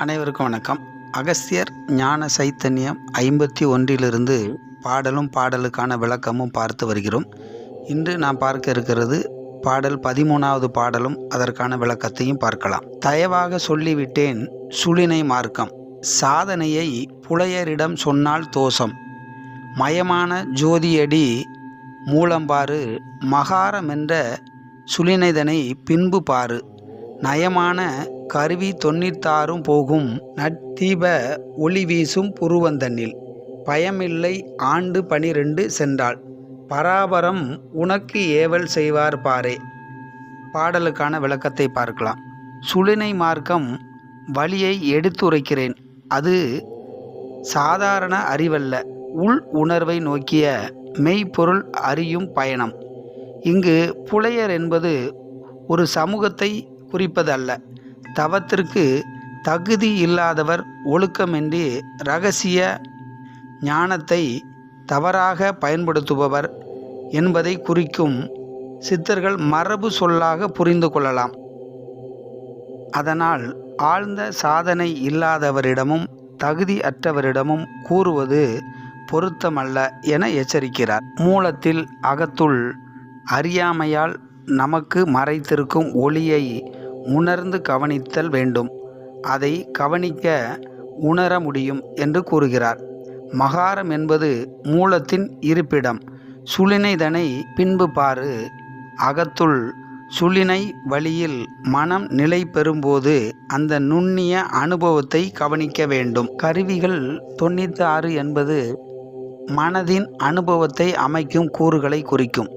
அனைவருக்கும் வணக்கம். அகஸ்தியர் ஞான சைத்தன்யம் 51 பாடலும் பாடலுக்கான விளக்கமும் பார்த்து வருகிறோம். இன்று நாம் பார்க்க இருக்கிறது பாடல் 13வது பாடலும் அதற்கான விளக்கத்தையும் பார்க்கலாம். தயவாக சொல்லிவிட்டேன் சுழினை மார்க்கம், சாதனையை புலையரிடம் சொன்னால் தோஷம், மயமான ஜோதியடி மூலம்பாறு, மகாரமென்ற சுழினைதனை பின்பு பாரு, நயமான கருவி 96 போகும் நட்தீப ஒளி வீசும் புருவந்தன்னில், பயமில்லை ஆண்டு 12 சென்றாள், பராபரம் உனக்கு ஏவல் செய்வார் பாரே. பாடலுக்கான விளக்கத்தை பார்க்கலாம். சுழினை மார்க்கம் வழியை எடுத்துரைக்கிறேன், அது சாதாரண அறிவல்ல, உள் உணர்வை நோக்கிய மெய்ப்பொருள் அறியும் பயணம். இங்கு புலையர் என்பது ஒரு சமூகத்தை குறிப்பதல்ல, தவத்திற்கு தகுதி இல்லாதவர், ஒழுக்கமின்றி இரகசிய ஞானத்தை தவறாக பயன்படுத்துபவர் என்பதை குறிக்கும் சித்தர்கள் மரபு சொல்லாக புரிந்து கொள்ளலாம். அதனால் ஆழ்ந்த சாதனை இல்லாதவரிடமும் தகுதி அற்றவரிடமும் கூறுவது பொருத்தமல்ல என எச்சரிக்கிறார். மூலத்தில் அகத்துள் அறியாமையால் நமக்கு மறைத்திருக்கும் ஒளியை உணர்ந்து கவனித்தல் வேண்டும். அதை கவனிக்க உணர முடியும் என்று கூறுகிறார். மகாரம் என்பது மூலத்தின் இருப்பிடம். சுழினைதனை பின்பு பாரு, அகத்துள் சுழினை வழியில் மனம் நிலை பெறும்போது அந்த நுண்ணிய அனுபவத்தை கவனிக்க வேண்டும். கருவிகள் 96 என்பது மனதின் அனுபவத்தை அமைக்கும் கூறுகளை குறிக்கும்.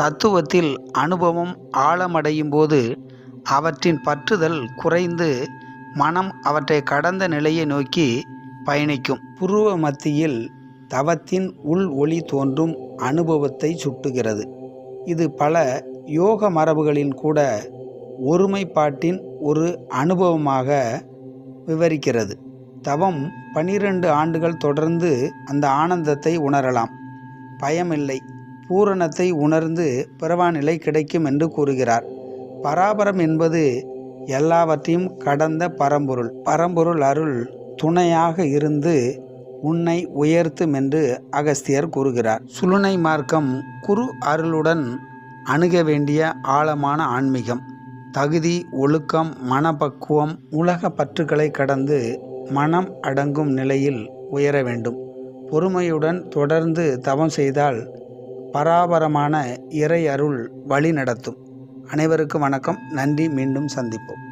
தத்துவத்தில் அனுபவம் ஆழமடையும் போது அவற்றின் பற்றுதல் குறைந்து மனம் அவற்றை கடந்த நிலையை நோக்கி பயணிக்கும். புருவ மத்தியில் தவத்தின் உள் ஒளி தோன்றும் அனுபவத்தை சுட்டுகிறது. இது பல யோக மரபுகளின் கூட ஒருமைப்பாட்டின் ஒரு அனுபவமாக விவரிக்கிறது. தவம் 12 ஆண்டுகள் தொடர்ந்து அந்த ஆனந்தத்தை உணரலாம். பயமில்லை, பூரணத்தை உணர்ந்து பிறவாநிலை கிடைக்கும் என்று கூறுகிறார். பராபரம் என்பது எல்லாவற்றையும் கடந்த பரம்பொருள். பரம்பொருள் அருள் துணையாக இருந்து உன்னை உயர்த்தும் என்று அகஸ்தியர் கூறுகிறார். சுழுனை மார்க்கம் குரு அருளுடன் அணுக வேண்டிய ஆழமான ஆன்மீகம். தகுதி, ஒழுக்கம், மனப்பக்குவம், உலக பற்றுக்களை கடந்து மனம் அடங்கும் நிலையில் உயர வேண்டும். பொறுமையுடன் தொடர்ந்து தவம் செய்தால் பராபரமான இறை அருள் வழி நடத்தும். அனைவருக்கும் வணக்கம். நன்றி. மீண்டும் சந்திப்போம்.